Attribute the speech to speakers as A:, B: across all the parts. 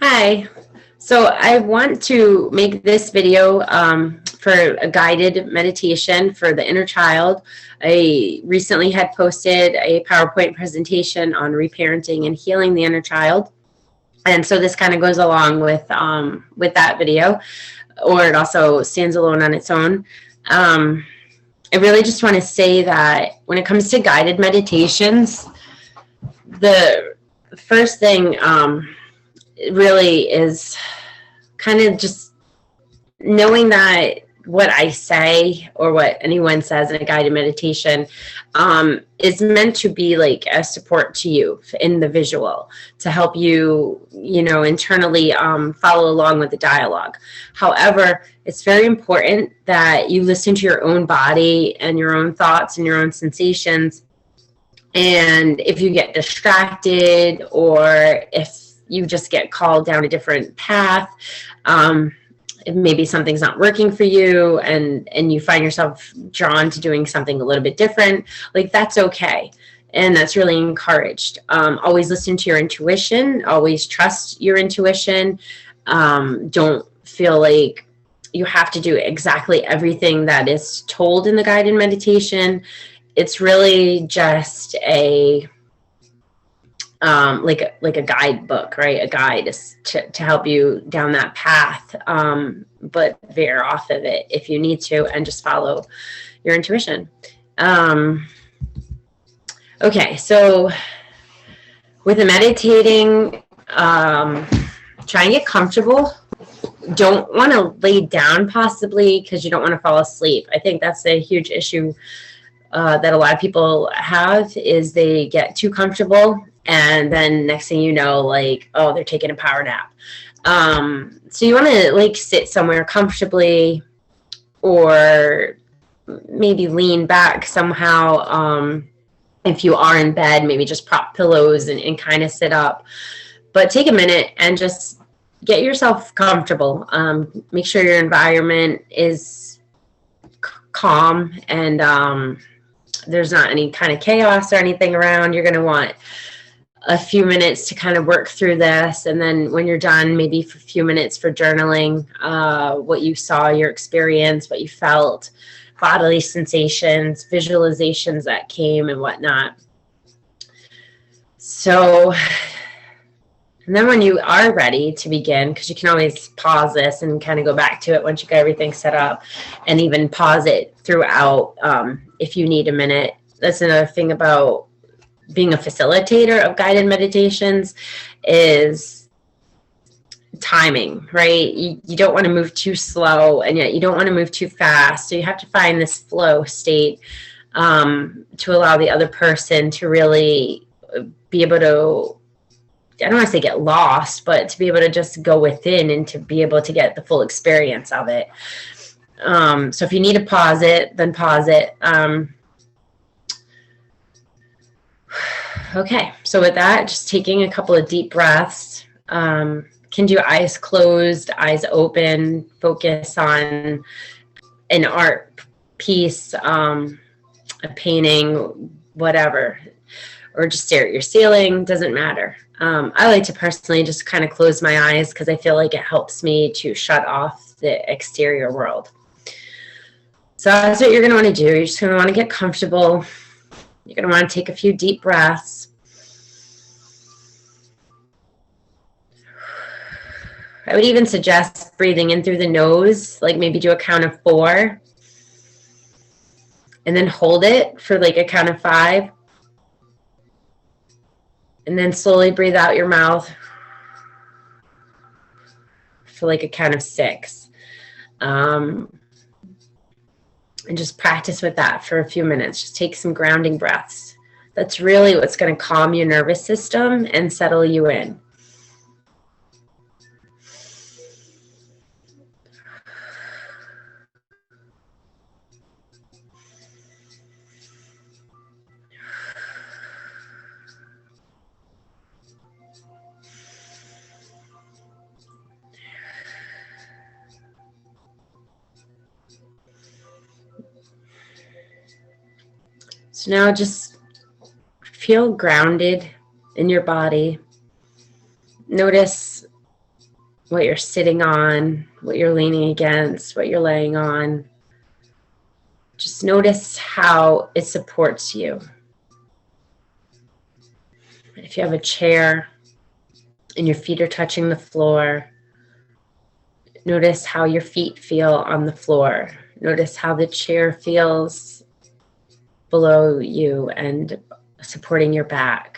A: Hi. So I want to make this video for a guided meditation for the inner child. I recently had posted a PowerPoint presentation on reparenting and healing the inner child. And so this kind of goes along with that video, or it also stands alone on its own. I really just want to say that when it comes to guided meditations, the first thing really is kind of just knowing that what I say or what anyone says in a guided meditation is meant to be like a support to you in the visual, to help you, internally follow along with the dialogue. However, it's very important that you listen to your own body and your own thoughts and your own sensations. And if you get distracted, or if you just get called down a different path, maybe something's not working for you, and you find yourself drawn to doing something a little bit different, like that's okay. And that's really encouraged. Always listen to your intuition. Always trust your intuition. Don't feel like you have to do exactly everything that is told in the guided meditation. It's really just a like a guidebook, right? A guide is to help you down that path, but veer off of it if you need to, and just follow your intuition. Okay, so with the meditating, try and get comfortable. Don't want to lay down possibly, because you don't want to fall asleep. I think that's a huge issue that a lot of people have, is they get too comfortable, and then next thing you know, like, oh, they're taking a power nap. So you want to like sit somewhere comfortably, or maybe lean back somehow. If you are in bed, maybe just prop pillows and kind of sit up. But take a minute and just get yourself comfortable. Make sure your environment is calm, and there's not any kind of chaos or anything around. You're going to want a few minutes to kind of work through this. And then when you're done, maybe for a few minutes for journaling, what you saw, your experience, what you felt, bodily sensations, visualizations that came and whatnot. So, and then when you are ready to begin, because you can always pause this and kind of go back to it once you got everything set up, and even pause it throughout if you need a minute. That's another thing about being a facilitator of guided meditations, is timing, right? You don't want to move too slow, and yet you don't want to move too fast. So you have to find this flow state to allow the other person to really be able to, I don't want to say get lost, but to be able to just go within and to be able to get the full experience of it. So if you need to pause it, then pause it. Okay, so with that, just taking a couple of deep breaths. Can do eyes closed, eyes open, focus on an art piece, a painting, whatever, or just stare at your ceiling, doesn't matter. I like to personally just kind of close my eyes, because I feel like it helps me to shut off the exterior world. So that's what you're going to want to do. You're just going to want to get comfortable. You're going to want to take a few deep breaths. I would even suggest breathing in through the nose, like maybe do a count of 4, and then hold it for like a count of 5, and then slowly breathe out your mouth for like a count of 6. And just practice with that for a few minutes. Just take some grounding breaths. That's really what's going to calm your nervous system and settle you in. So now just feel grounded in your body. Notice what you're sitting on, what you're leaning against, what you're laying on. Just notice how it supports you. If you have a chair and your feet are touching the floor, notice how your feet feel on the floor. Notice how the chair feels below you and supporting your back.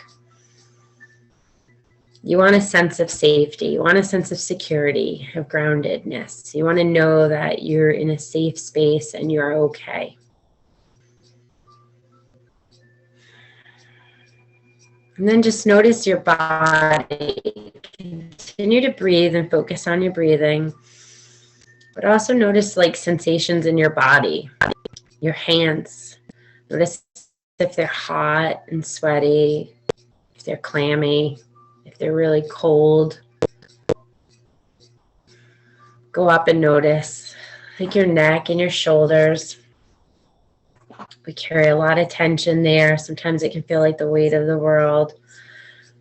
A: You want a sense of safety. You want a sense of security, of groundedness. You want to know that you're in a safe space and you're okay. And then just notice your body. Continue to breathe and focus on your breathing. But also notice like sensations in your body, your hands. Notice if they're hot and sweaty, if they're clammy, if they're really cold. Go up and notice like your neck and your shoulders. We carry a lot of tension there. Sometimes it can feel like the weight of the world.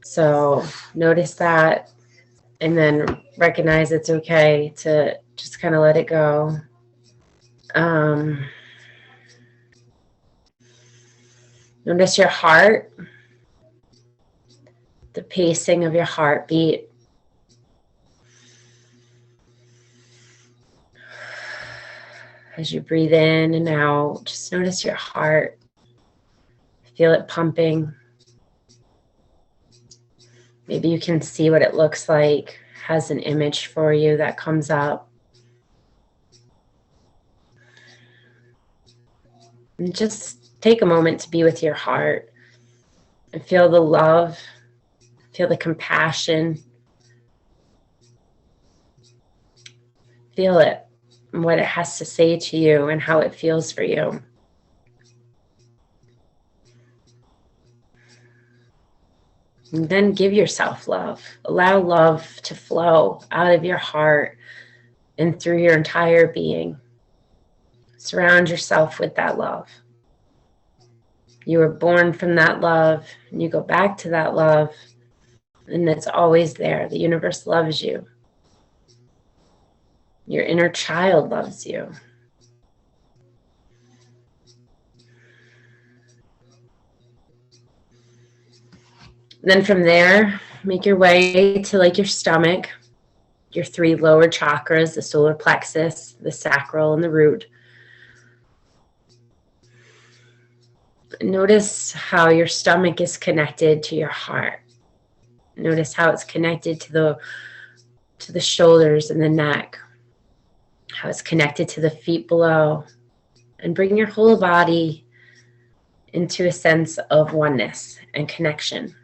A: So notice that and then recognize it's okay to just kind of let it go. Notice your heart, the pacing of your heartbeat. As you breathe in and out, just notice your heart. Feel it pumping. Maybe you can see what it looks like, has an image for you that comes up. And just take a moment to be with your heart and feel the love, feel the compassion. Feel it, and what it has to say to you and how it feels for you. And then give yourself love. Allow love to flow out of your heart and through your entire being. Surround yourself with that love. You were born from that love, and you go back to that love, and it's always there. The universe loves you. Your inner child loves you. Then from there, make your way to like your stomach, your 3 lower chakras, the solar plexus, the sacral, and the root. Notice how your stomach is connected to your heart. Notice how it's connected to the shoulders and the neck, how it's connected to the feet below, and bring your whole body into a sense of oneness and connection.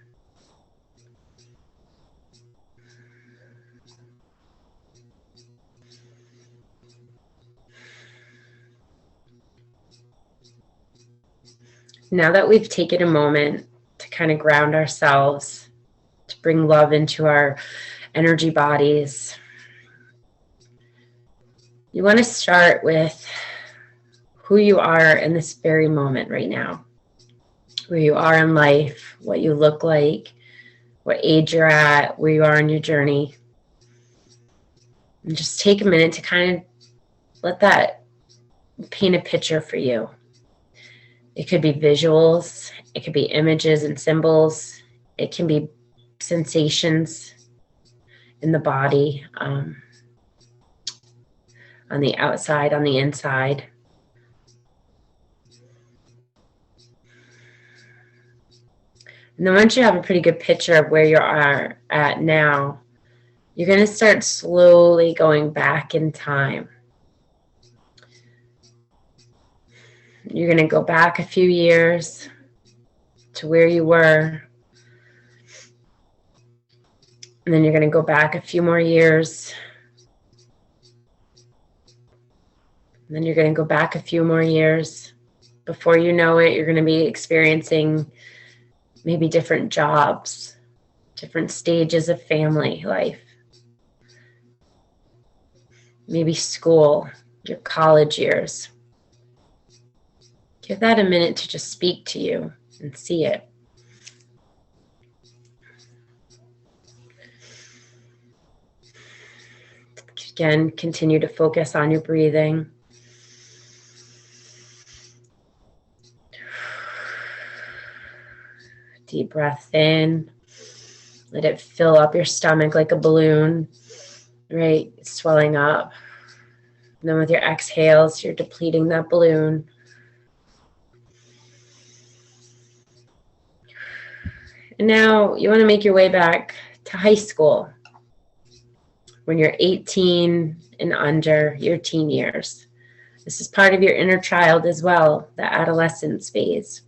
A: Now that we've taken a moment to kind of ground ourselves, to bring love into our energy bodies, you want to start with who you are in this very moment right now, where you are in life, what you look like, what age you're at, where you are in your journey. And just take a minute to kind of let that paint a picture for you. It could be visuals, it could be images and symbols, it can be sensations in the body, on the outside, on the inside. And then once you have a pretty good picture of where you are at now, you're going to start slowly going back in time. You're going to go back a few years to where you were. And then you're going to go back a few more years. And then you're going to go back a few more years. Before you know it, you're going to be experiencing maybe different jobs, different stages of family life. Maybe school, your college years. Give that a minute to just speak to you and see it. Again, continue to focus on your breathing. Deep breath in. Let it fill up your stomach like a balloon, right? Swelling up. And then with your exhales, you're depleting that balloon. And now you want to make your way back to high school when you're 18 and under your teen years. This is part of your inner child as well, the adolescence phase.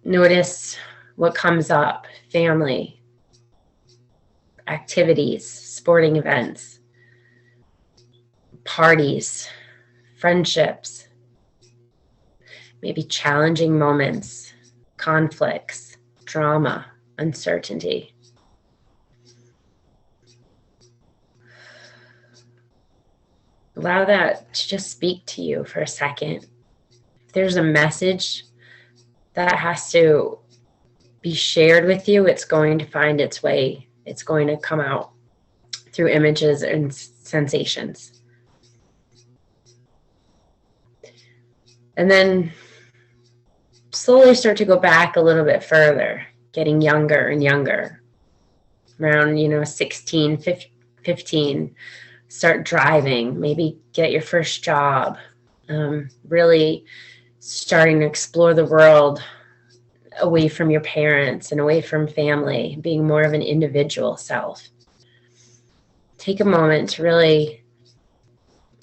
A: Notice what comes up: family, activities, sporting events, parties, friendships, maybe challenging moments, conflicts, drama, uncertainty. Allow that to just speak to you for a second. If there's a message that has to be shared with you, it's going to find its way. It's going to come out through images and sensations. And then slowly start to go back a little bit further, getting younger and younger. Around, 16, 15, start driving, maybe get your first job, really starting to explore the world away from your parents and away from family, being more of an individual self. Take a moment to really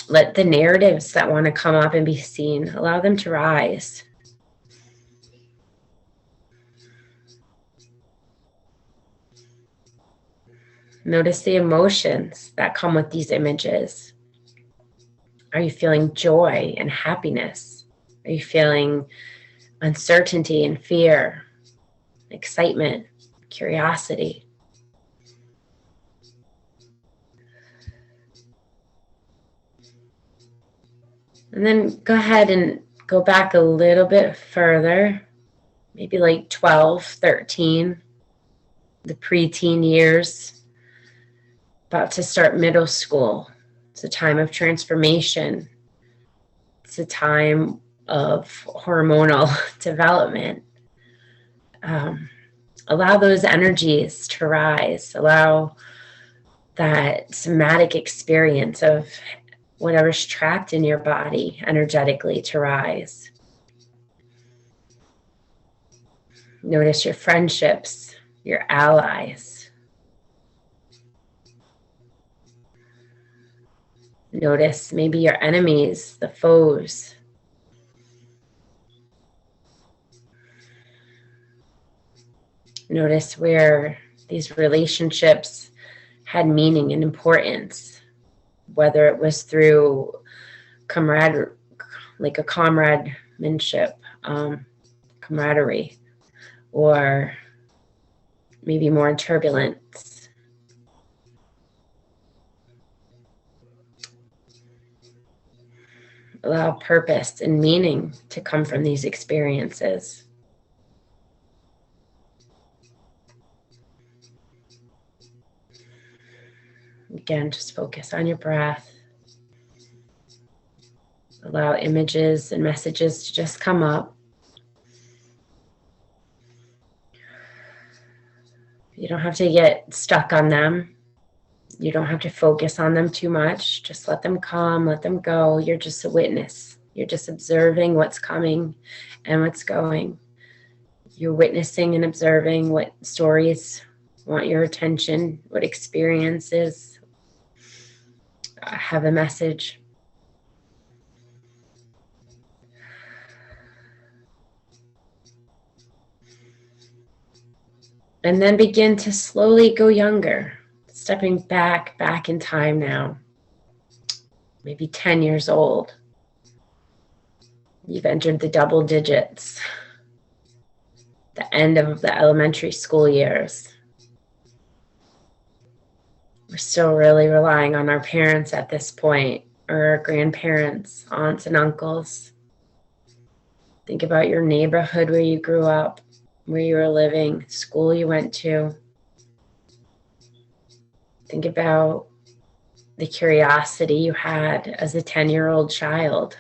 A: let the narratives that want to come up and be seen, allow them to rise. Notice the emotions that come with these images. Are you feeling joy and happiness? Are you feeling uncertainty and fear, excitement, curiosity? And then go ahead and go back a little bit further, maybe like 12, 13, the preteen years. About to start middle school. It's a time of transformation. It's a time of hormonal development. Allow those energies to rise. Allow that somatic experience of whatever's trapped in your body energetically to rise. Notice your friendships, your allies. Notice maybe your enemies, the foes. Notice where these relationships had meaning and importance, whether it was through camaraderie, like a comradeship, camaraderie, or maybe more turbulence. Allow purpose and meaning to come from these experiences. Again, just focus on your breath. Allow images and messages to just come up. You don't have to get stuck on them. You don't have to focus on them too much. Just let them come, let them go. You're just a witness. You're just observing what's coming and what's going. You're witnessing and observing what stories want your attention, what experiences have a message. And then begin to slowly go younger. Stepping back in time now, maybe 10 years old. You've entered the double digits, the end of the elementary school years. We're still really relying on our parents at this point, or our grandparents, aunts and uncles. Think about your neighborhood where you grew up, where you were living, school you went to. Think about the curiosity you had as a 10-year-old child.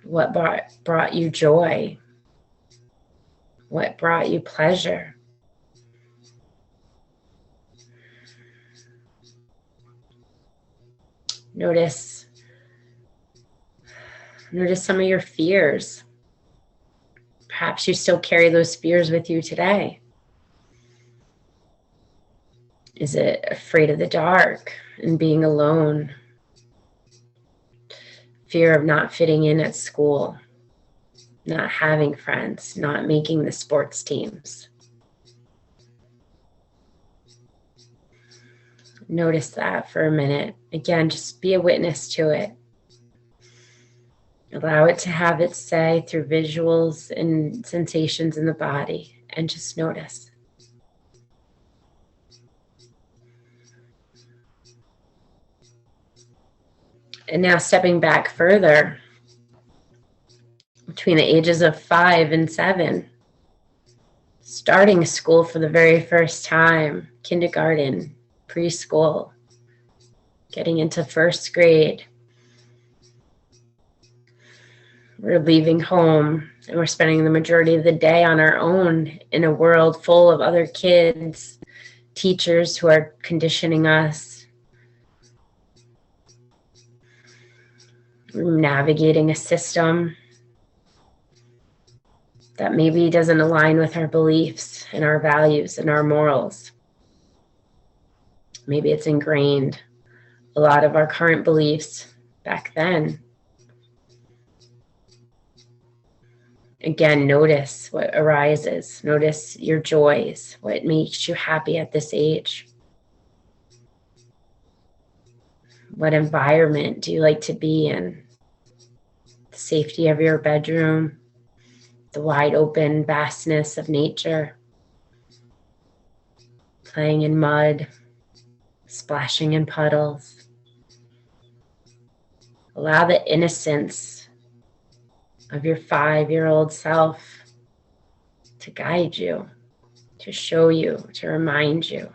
A: What brought you joy? What brought you pleasure? Notice some of your fears. Perhaps you still carry those fears with you today. Is it afraid of the dark and being alone? Fear of not fitting in at school, not having friends, not making the sports teams. Notice that for a minute. Again, just be a witness to it. Allow it to have its say through visuals and sensations in the body, and just notice. And now stepping back further, between the ages of 5 and 7, starting school for the very first time, kindergarten, preschool, getting into first grade. We're leaving home and we're spending the majority of the day on our own in a world full of other kids, teachers who are conditioning us. We're navigating a system that maybe doesn't align with our beliefs and our values and our morals. Maybe it's ingrained a lot of our current beliefs back then. Again, notice what arises. Notice your joys, what makes you happy at this age. What environment do you like to be in? The safety of your bedroom, the wide open vastness of nature, playing in mud, splashing in puddles. Allow the innocence of your 5-year-old self to guide you, to show you, to remind you.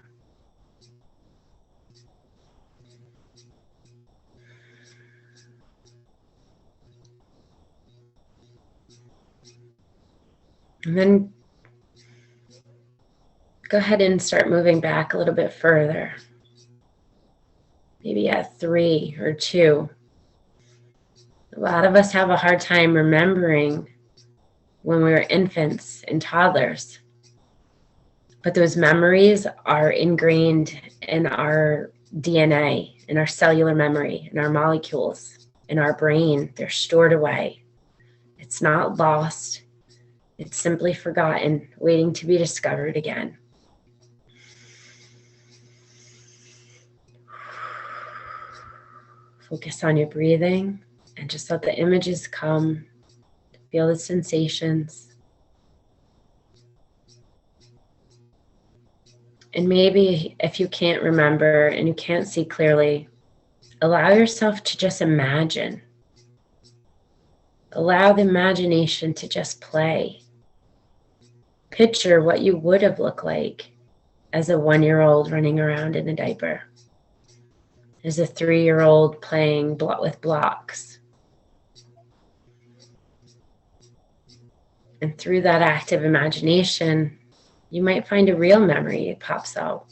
A: And then go ahead and start moving back a little bit further. Maybe at 3 or 2. A lot of us have a hard time remembering when we were infants and toddlers. But those memories are ingrained in our DNA, in our cellular memory, in our molecules, in our brain. They're stored away. It's not lost. It's simply forgotten, waiting to be discovered again. Focus on your breathing and just let the images come. Feel the sensations. And maybe if you can't remember and you can't see clearly, allow yourself to just imagine. Allow the imagination to just play. Picture what you would have looked like as a 1-year-old running around in a diaper, as a 3-year-old playing with blocks. And through that active imagination, you might find a real memory that pops out.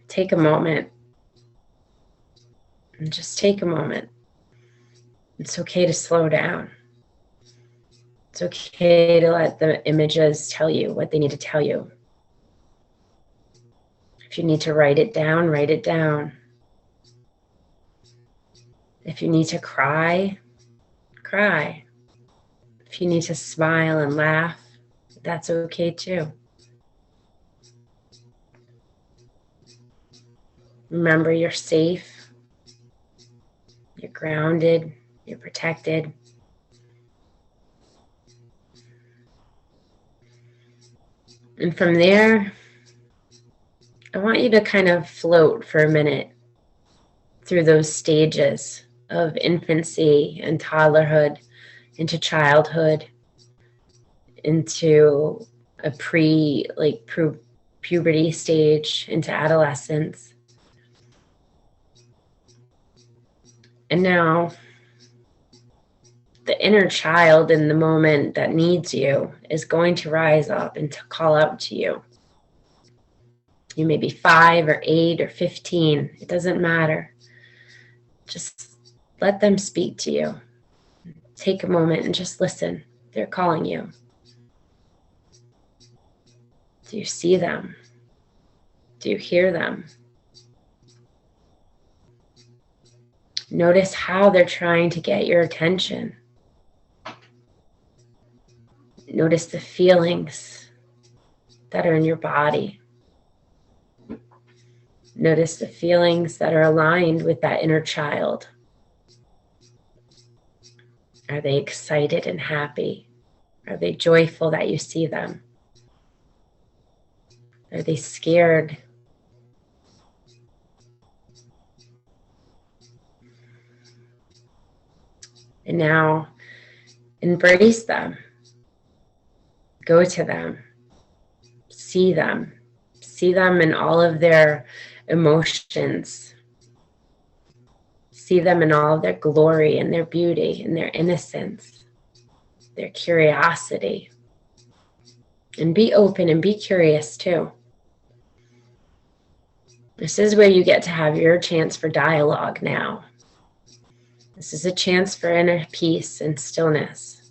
A: Take a moment. And just take a moment. It's okay to slow down. It's okay to let the images tell you what they need to tell you. If you need to write it down, write it down. If you need to cry, cry. If you need to smile and laugh, that's okay too. Remember, you're safe, you're grounded, you're protected. And from there, want you to kind of float for a minute through those stages of infancy and toddlerhood into childhood, into a puberty stage, into adolescence. And now the inner child in the moment that needs you is going to rise up and to call out to you. You may be 5 or 8 or 15. It doesn't matter. Just let them speak to you. Take a moment and just listen. They're calling you. Do you see them? Do you hear them? Notice how they're trying to get your attention. Notice the feelings that are in your body. Notice the feelings that are aligned with that inner child. Are they excited and happy? Are they joyful that you see them? Are they scared? And now embrace them. Go to them. See them. See them in all of their emotions. See them in all of their glory and their beauty and their innocence, their curiosity. And be open and be curious too. This is where you get to have your chance for dialogue now. This is a chance for inner peace and stillness.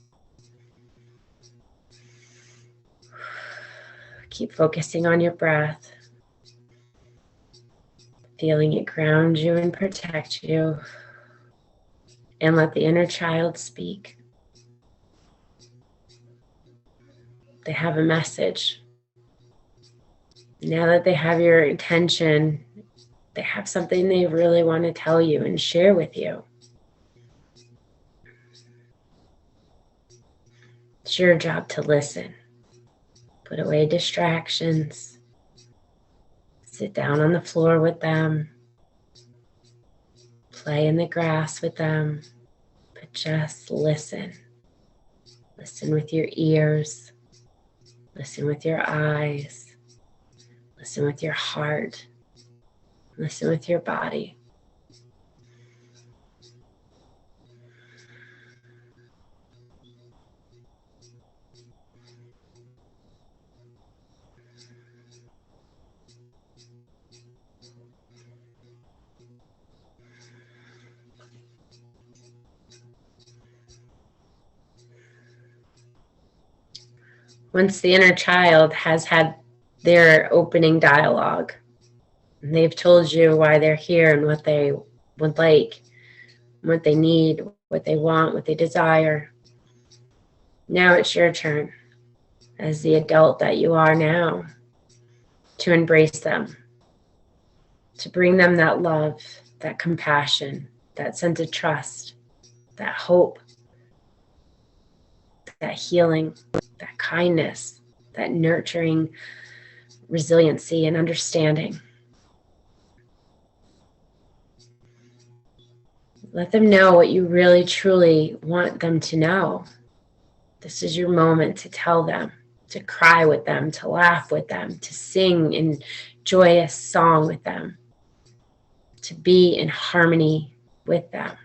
A: Keep focusing on your breath, feeling it ground you and protect you, and let the inner child speak. They have a message. Now that they have your attention, they have something they really want to tell you and share with you. It's your job to listen. Put away distractions. Sit down on the floor with them. Play in the grass with them. But just listen. Listen with your ears. Listen with your eyes. Listen with your heart. Listen with your body. Once the inner child has had their opening dialogue, and they've told you why they're here and what they would like, what they need, what they want, what they desire, now it's your turn, as the adult that you are now, to embrace them, to bring them that love, that compassion, that sense of trust, that hope, that healing, that kindness, that nurturing resiliency and understanding. Let them know what you really truly want them to know. This is your moment to tell them, to cry with them, to laugh with them, to sing in joyous song with them, to be in harmony with them.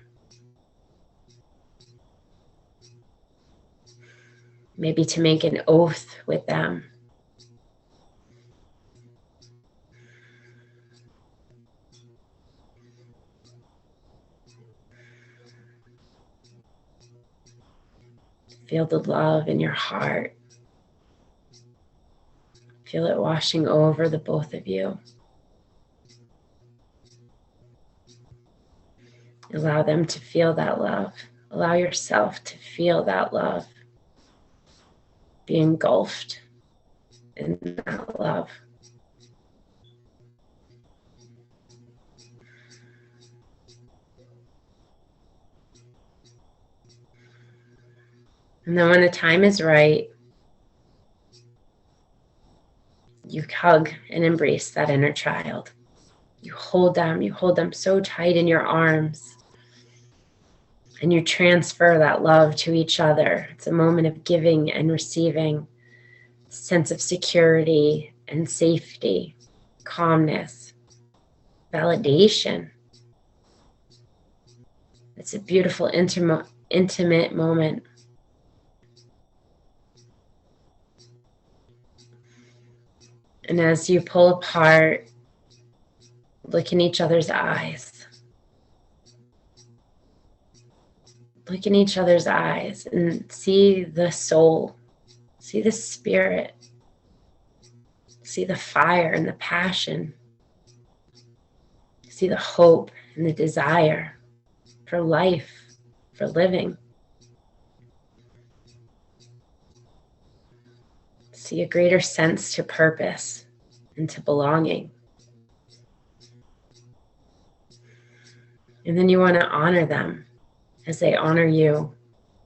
A: Maybe to make an oath with them. Feel the love in your heart. Feel it washing over the both of you. Allow them to feel that love. Allow yourself to feel that love. Be engulfed in that love. And then when the time is right, You hug and embrace that inner child. You hold them so tight in your arms. And you transfer that love to each other. It's a moment of giving and receiving, sense of security and safety, calmness, validation. It's a beautiful, intimate moment. And as you pull apart, look in each other's eyes. Look in each other's eyes and see the soul, see the spirit, see the fire and the passion, see the hope and the desire for life, for living. See a greater sense to purpose and to belonging. And then you want to honor them as they honor you,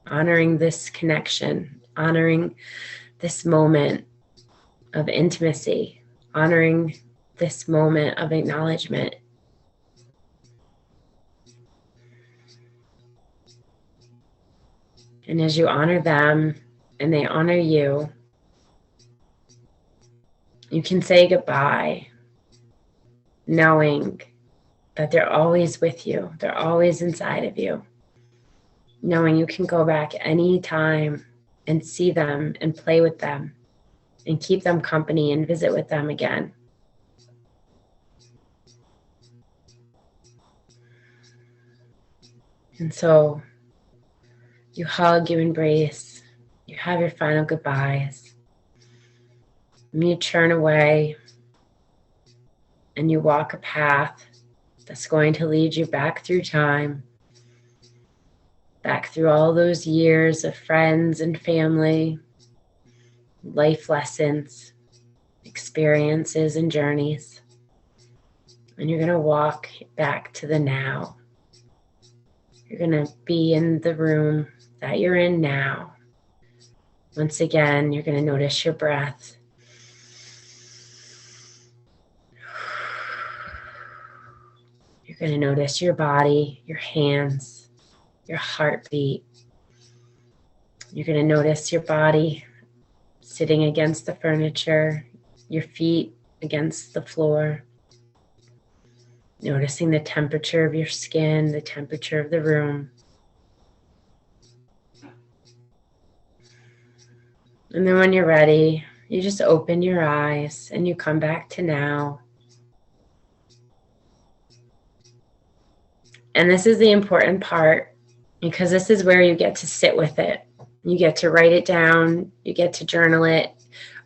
A: honoring this connection, honoring this moment of intimacy, honoring this moment of acknowledgement. And as you honor them and they honor you, you can say goodbye, knowing that they're always with you. They're always inside of you. Knowing you can go back anytime and see them and play with them and keep them company and visit with them again. And so you hug, you embrace, you have your final goodbyes. And you turn away and you walk a path that's going to lead you back through time, back through all those years of friends and family, life lessons, experiences and journeys. And you're going to walk back to the now. You're going to be in the room that you're in now. Once again, you're going to notice your breath. You're going to notice your body, your hands, your heartbeat. You're going to notice your body sitting against the furniture, your feet against the floor. Noticing the temperature of your skin, the temperature of the room. And then when you're ready, you just open your eyes and you come back to now. And this is the important part, because this is where you get to sit with it. You get to write it down, you get to journal it,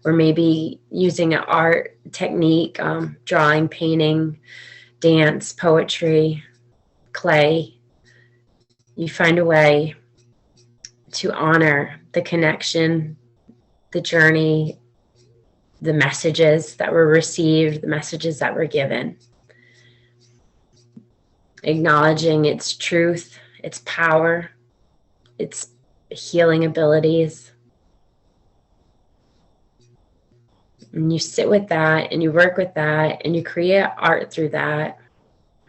A: or maybe using an art technique, drawing, painting, dance, poetry, clay. You find a way to honor the connection, the journey, the messages that were received, the messages that were given. Acknowledging its truth, its power, its healing abilities. And you sit with that and you work with that and you create art through that.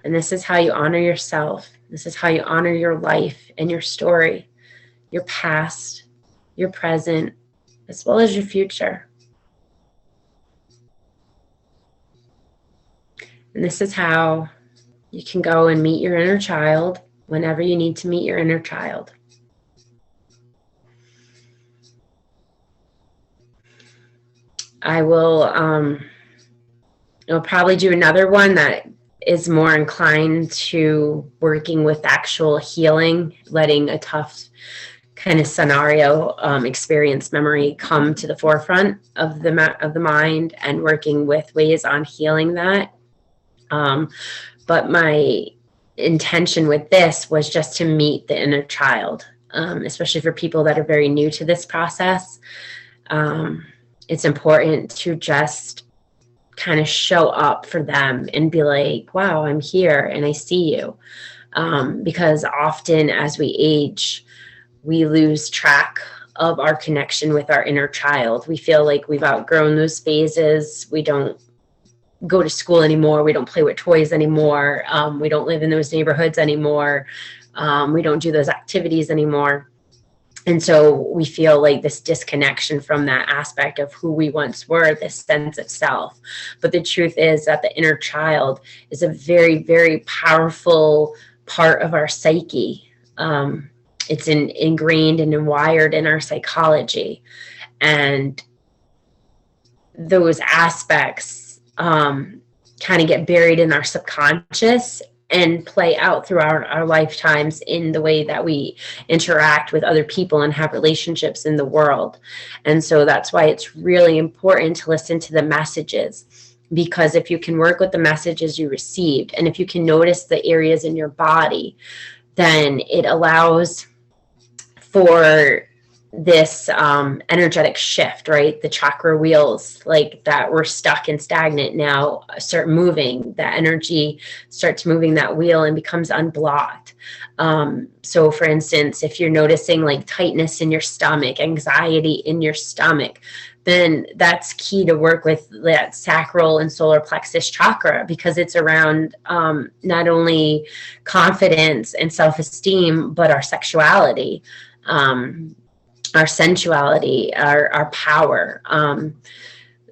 A: And this is how you honor yourself. This is how you honor your life and your story, your past, your present, as well as your future. And this is how you can go and meet your inner child whenever you need to meet your inner child. I will I'll probably do another one that is more inclined to working with actual healing, letting a tough kind of scenario, experience, memory come to the forefront of the mind, and working with ways on healing that. But my intention with this was just to meet the inner child, especially for people that are very new to this process. It's important to just kind of show up for them and be like, wow, I'm here and I see you. Because often as we age, we lose track of our connection with our inner child. We feel like we've outgrown those phases. We don't go to school anymore. We don't play with toys anymore. We don't live in those neighborhoods anymore. We don't do those activities anymore. And so we feel like this disconnection from that aspect of who we once were, this sense of self. But the truth is that the inner child is a very, very powerful part of our psyche. It's ingrained and wired in our psychology. And those aspects kind of get buried in our subconscious and play out throughout our lifetimes in the way that we interact with other people and have relationships in the world. And so that's why it's really important to listen to the messages, because if you can work with the messages you received, and if you can notice the areas in your body, then it allows for this energetic shift, right? The chakra wheels, like that were stuck and stagnant, now start moving. That energy starts moving that wheel and becomes unblocked. So for instance, if you're noticing like tightness in your stomach, anxiety in your stomach, then that's key to work with that sacral and solar plexus chakra, because it's around not only confidence and self-esteem, but our sexuality, our sensuality, our power.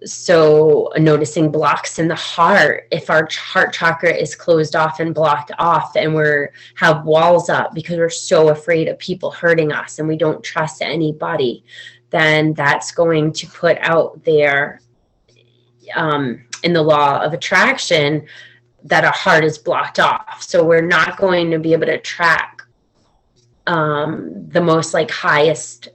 A: So noticing blocks in the heart, if our heart chakra is closed off and blocked off, and have walls up because we're so afraid of people hurting us and we don't trust anybody, then that's going to put out there in the law of attraction that our heart is blocked off. So we're not going to be able to track the most like highest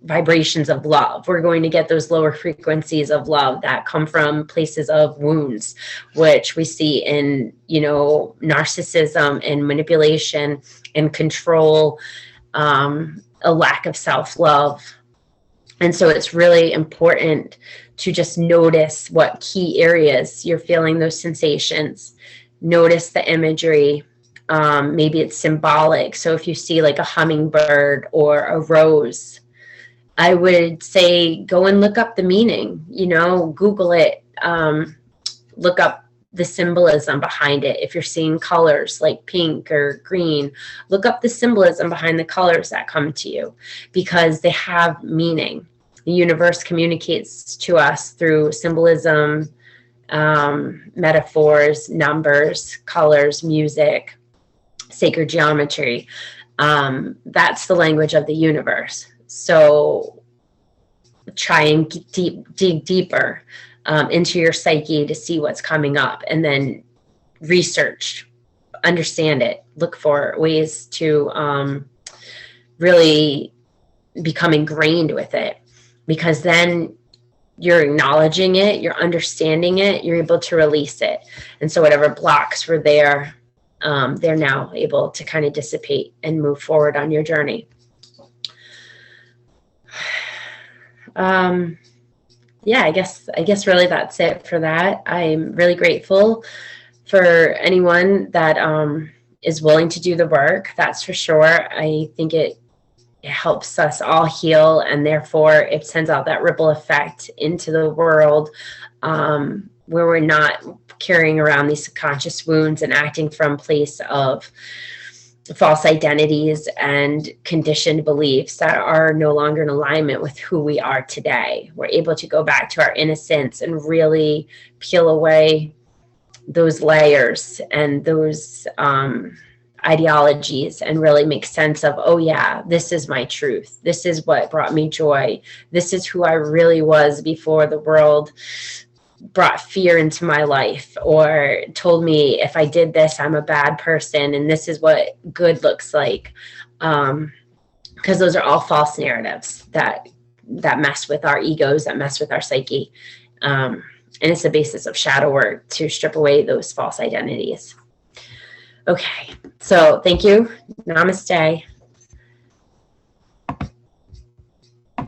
A: vibrations of love. We're going to get those lower frequencies of love that come from places of wounds, which we see in, narcissism and manipulation and control, a lack of self-love. And so it's really important to just notice what key areas you're feeling those sensations. Notice the imagery. Maybe it's symbolic. So if you see like a hummingbird or a rose, I would say go and look up the meaning, Google it, look up the symbolism behind it. If you're seeing colors like pink or green, look up the symbolism behind the colors that come to you, because they have meaning. The universe communicates to us through symbolism, metaphors, numbers, colors, music, sacred geometry. That's the language of the universe. So try and dig deeper into your psyche to see what's coming up, and then research, understand it, look for ways to really become ingrained with it, because then you're acknowledging it, you're understanding it, you're able to release it. And so whatever blocks were there, they're now able to kind of dissipate and move forward on your journey. Yeah, I guess really that's it for that. I'm really grateful for anyone that is willing to do the work. That's for sure. I think it helps us all heal, and therefore it sends out that ripple effect into the world, where we're not carrying around these subconscious wounds and acting from place of false identities and conditioned beliefs that are no longer in alignment with who we are today. We're able to go back to our innocence and really peel away those layers and those ideologies, and really make sense of, oh yeah, this is my truth. This is what brought me joy. This is who I really was before the world brought fear into my life, or told me if I did this, I'm a bad person, and this is what good looks like. Because those are all false narratives that mess with our egos, that mess with our psyche. And it's the basis of shadow work to strip away those false identities. Okay, so thank you. Namaste.